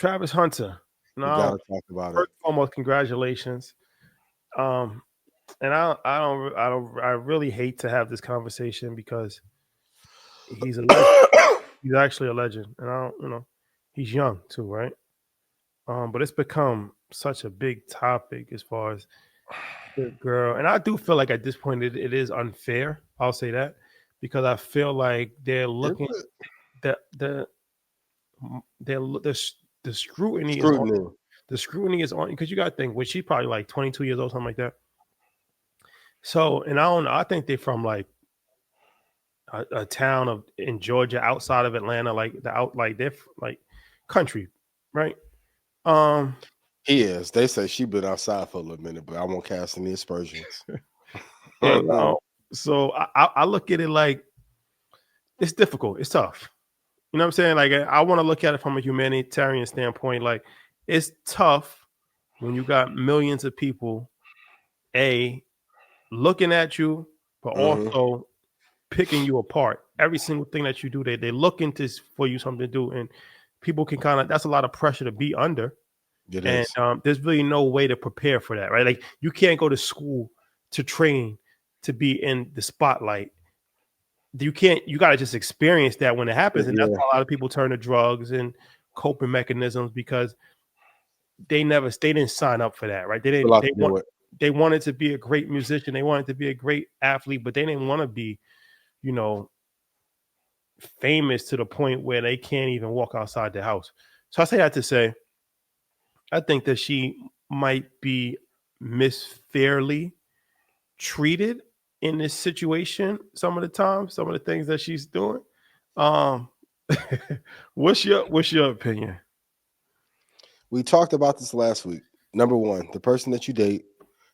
Travis Hunter. We gotta talk about First it. and foremost, congratulations. Um, and I really hate to have this conversation because he's a legend. He's actually a legend, and he's young too, right? But it's become such a big topic as far as the girl, and I do feel like at this point it is unfair. I'll say that because I feel like they're Is looking it? the they're the scrutiny is on Scrutiny. the scrutiny is on because you got to think, was she probably like 22 years old, something like that. So, and I don't know, I think they're from like a town in Georgia outside of Atlanta, like they're like country, right? Um, He is. They say she been outside for a little minute, but I won't cast any aspersions. yeah, no. So I look at it like it's difficult, it's tough. You know what I'm saying? Like I want to look at it from a humanitarian standpoint. Like it's tough when you got millions of people, looking at you, but also picking you apart. Every single thing that you do, they looking for you something to do, and people can that's a lot of pressure to be under. It And is. there's really no way to prepare for that, right? Like you can't go to school to train to be in the spotlight. You can't. You got to just experience that when it happens, and that's Yeah. why a lot of people turn to drugs and coping mechanisms because they didn't sign up for that, right? A lot to do it. They wanted to be a great musician, they wanted to be a great athlete, but they didn't want to be, you know, famous to the point where they can't even walk outside the house. So I say that to say, I think that she might be misfairly treated in this situation some of the time, some of the things that she's doing. Um, what's your opinion? We talked about this last week. Number one, the person that you date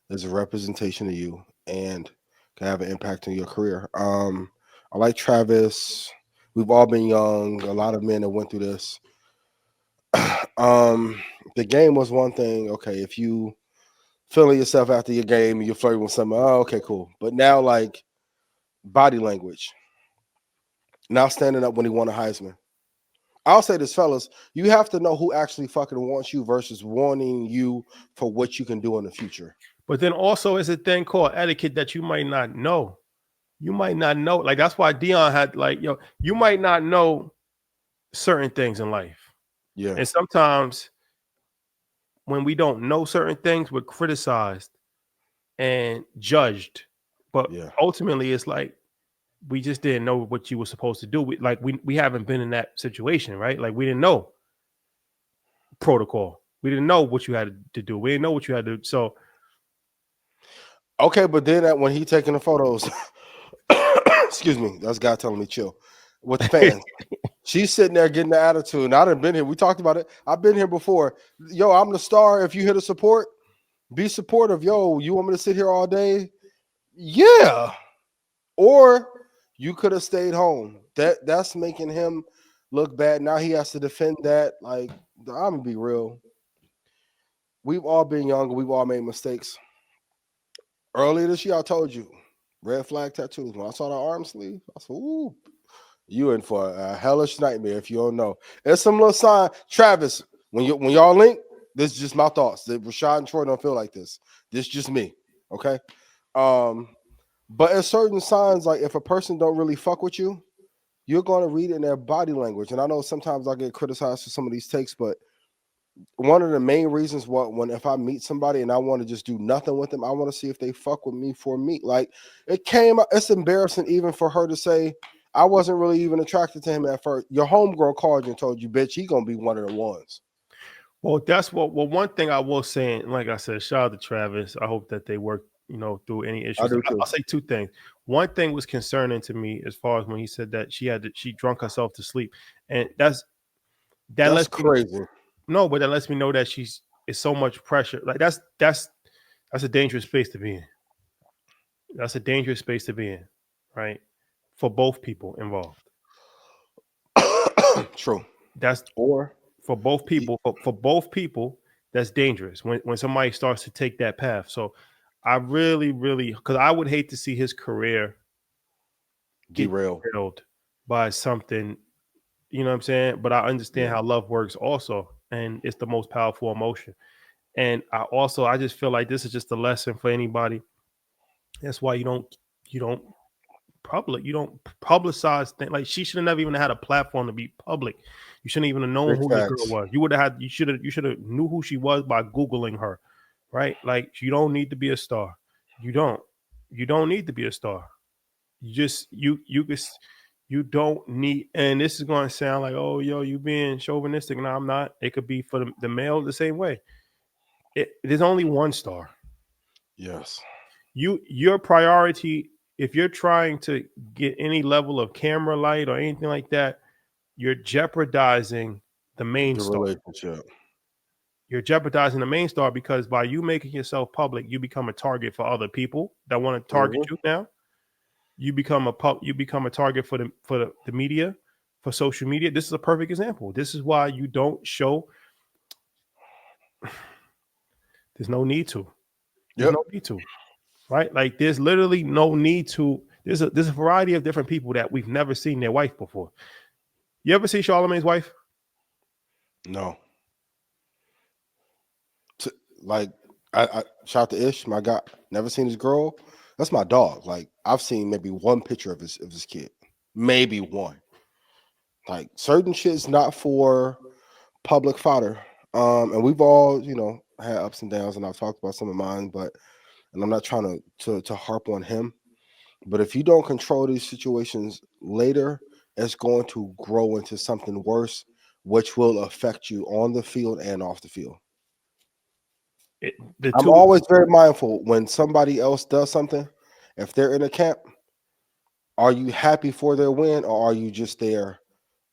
is a representation of you and can have an impact on your career. I like Travis. We've all been young. A lot of men that went through this. The game was one thing. Okay, if you feeling yourself after your game and you're flirting with someone, oh, okay, cool. But now, like body language. Now standing up when he won a Heisman. I'll say this, fellas, you have to know who actually fucking wants you versus wanting you for what you can do in the future. But then also it's a thing called etiquette that you might not know. You might not know. Like that's why Dion had like, you might not know certain things in life. Yeah. And sometimes when we don't know certain things, we're criticized and judged. But Yeah. ultimately it's like we just didn't know what you were supposed to do. We haven't been in that situation, right? Like we didn't know protocol. We didn't know what you had to do. We didn't know what you had to do. So Okay, but then when he taking the photos, excuse me, that's God telling me chill with the fans. She's sitting there getting the attitude. And I done been here. We talked about it. I've been here before. Yo, I'm the star. If you here to support, be supportive. Yo, you want me to sit here all day? Yeah. Or you could have stayed home. That's making him look bad. Now he has to defend that. Like, I'm gonna be real. We've all been young. We've all made mistakes. Earlier this year, I told you, red flag tattoos. When I saw the arm sleeve, I said, ooh, you in for a hellish nightmare if you don't know. There's some little sign. Travis, when y'all link, this is just my thoughts. That Rashad and Troy don't feel like this. This is just me. Okay. But there's certain signs, like if a person don't really fuck with you, you're going to read it in their body language. And I know sometimes I get criticized for some of these takes, but one of the main reasons if I meet somebody and I want to just do nothing with them, I want to see if they fuck with me for me. Like it's embarrassing even for her to say, I wasn't really even attracted to him at first. Your homegirl called you and told you, bitch, he gonna be one of the ones. Well, one thing I will say, and like I said, shout out to Travis. I hope that they work, through any issues. I do too. I'll say two things. One thing was concerning to me as far as when he said that she drunk herself to sleep, and that That's lets crazy. but that lets me know that it's so much pressure. Like that's a dangerous space to be in. That's a dangerous space to be in, right? For both people involved. True. That's Or for both people. For both people, that's dangerous when somebody starts to take that path. So I really, really, because I would hate to see his career get derailed by something. You know what I'm saying? But I understand how love works also. and it's the most powerful emotion. And I just feel like this is just a lesson for anybody. That's why you don't you don't publicize things. Like, she should have never even had a platform to be public. You shouldn't even have known Big who this girl facts. was. You should have knew who she was by Googling her, right? Like, you don't need to be a star. You don't. You don't need to be a star. You just you don't need. And this is going to sound like, oh, yo, you being chauvinistic. No, I'm not. It could be for the male the same way. There's only one star. Yes. Your priority, if you're trying to get any level of camera light or anything like that, you're jeopardizing the main The star. relationship. You're jeopardizing the main star, because by you making yourself public, you become a target for other people that want to target you. Now you become a target for the media, for social media. This is a perfect example. This is why you don't show. There's no need to. There's Yep. no need to. Right? Like, there's literally no need to. There's a variety of different people that we've never seen their wife before. You ever see Charlamagne's wife? No. Like, I shout out to Ish, my guy. Never seen his girl. That's my dog. Like, I've seen maybe one picture of his kid. Maybe one. Like, certain shit's not for public fodder. And we've all, had ups and downs, and I've talked about some of mine, and I'm not trying to harp on him. But if you don't control these situations later, it's going to grow into something worse, which will affect you on the field and off the field. The I'm two. always very mindful when somebody else does something. If they're in a camp, are you happy for their win, or are you just there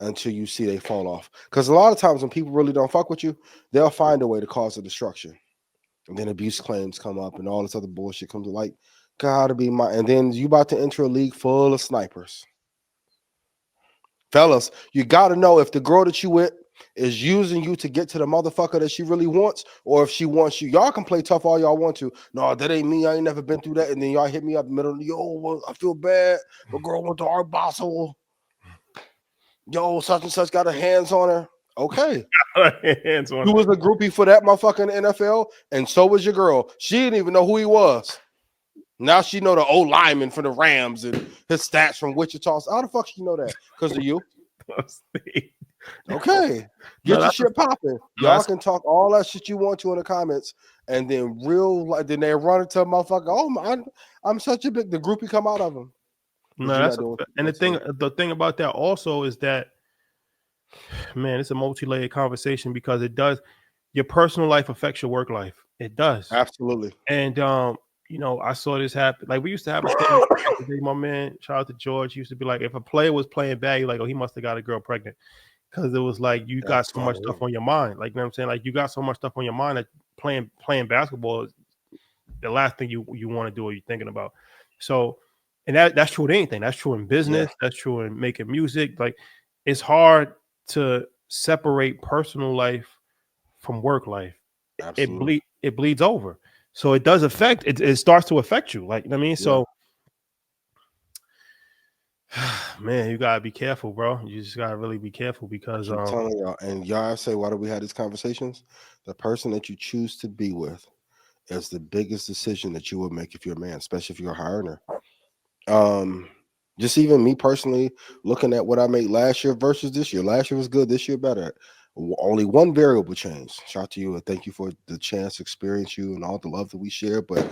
until you see they fall off? Because a lot of times when people really don't fuck with you, they'll find a way to cause a destruction. And then abuse claims come up and all this other bullshit comes. Like, gotta be my. And then you about to enter a league full of snipers. Fellas, you gotta know if the girl that you with is using you to get to the motherfucker that she really wants, or if she wants you. Y'all can play tough all y'all want to. No, that ain't me. I ain't never been through that. And then y'all hit me up in the middle. Yo, well, I feel bad. The girl went to Art Basel. Yo, such and such got her hands on her. Okay. Hands on. You was a groupie for that motherfucker in the NFL, and so was your girl. She didn't even know who he was. Now she know the old lineman for the Rams and his stats from Wichita. How the fuck she know that? Because of you. Okay. Get your shit popping. Y'all can talk all that shit you want to in the comments, and then then they run into a motherfucker. Oh, I'm such a the groupie come out of them. No, and the thing about that also is that, man, it's a multi-layered conversation, because your personal life affects your work life. It does. Absolutely. And I saw this happen. Like, we used to have a thing. My man, shout out to George, used to be like, if a player was playing bad, you're like, oh, he must have got a girl pregnant. Because it was like, you got so much stuff on your mind. Like, you know what I'm saying? Like, you got so much stuff on your mind that playing basketball is the last thing you want to do or you're thinking about. So, and that's true with anything. That's true in business. Yeah. That's true in making music. Like, it's hard to separate personal life from work life. Absolutely. It bleeds over. So it does affect it starts to affect you. Like, you know what I mean? Yeah. So man, you gotta be careful, bro. You just gotta really be careful, because I'm telling y'all, and y'all say, why do we have these conversations? The person that you choose to be with is the biggest decision that you will make if you're a man, especially if you're a high earner. Just even me personally, looking at what I made last year versus this year. Last year was good, this year better. Only one variable change. Shout out to you, and thank you for the chance to experience you and all the love that we share. But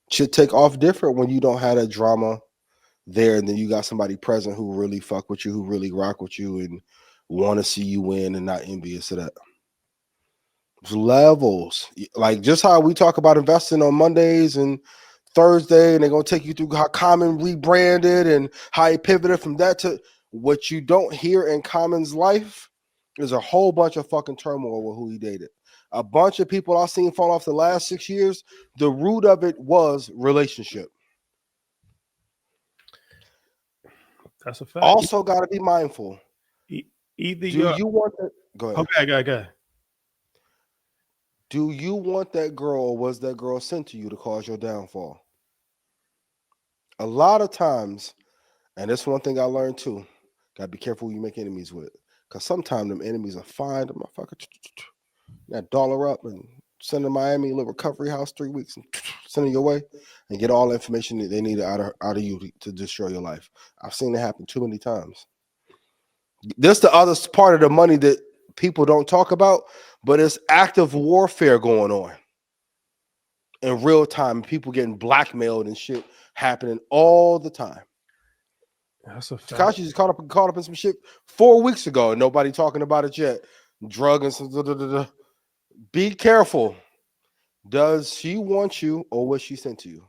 should take off different when you don't have that drama there, and then you got somebody present who really fuck with you, who really rock with you, and want to see you win and not envious of that. Levels, like just how we talk about investing on Mondays and Thursday, and they're gonna take you through how Common rebranded and how he pivoted from that to what you don't hear in Common's life. There's a whole bunch of fucking turmoil with who he dated. A bunch of people I've seen fall off the last 6 years. The root of it was relationship. That's a fact. Also, got to be mindful. Either you want that? Go ahead. Okay. Do you want that girl, or was that girl sent to you to cause your downfall? A lot of times, And that's one thing I learned too. Gotta be careful who you make enemies with. Cause sometimes them enemies are fine, the motherfucker. That dollar up and send to Miami, little recovery house 3 weeks, and send it your way, and get all the information that they need out of you to destroy your life. I've seen it happen too many times. This the other part of the money that people don't talk about, but it's active warfare going on in real time. People getting blackmailed and shit happening all the time. That's a fact. Takashi just caught up in some shit 4 weeks ago, and nobody talking about it yet. Drug and some. Be careful. Does she want you, or was she sent to you?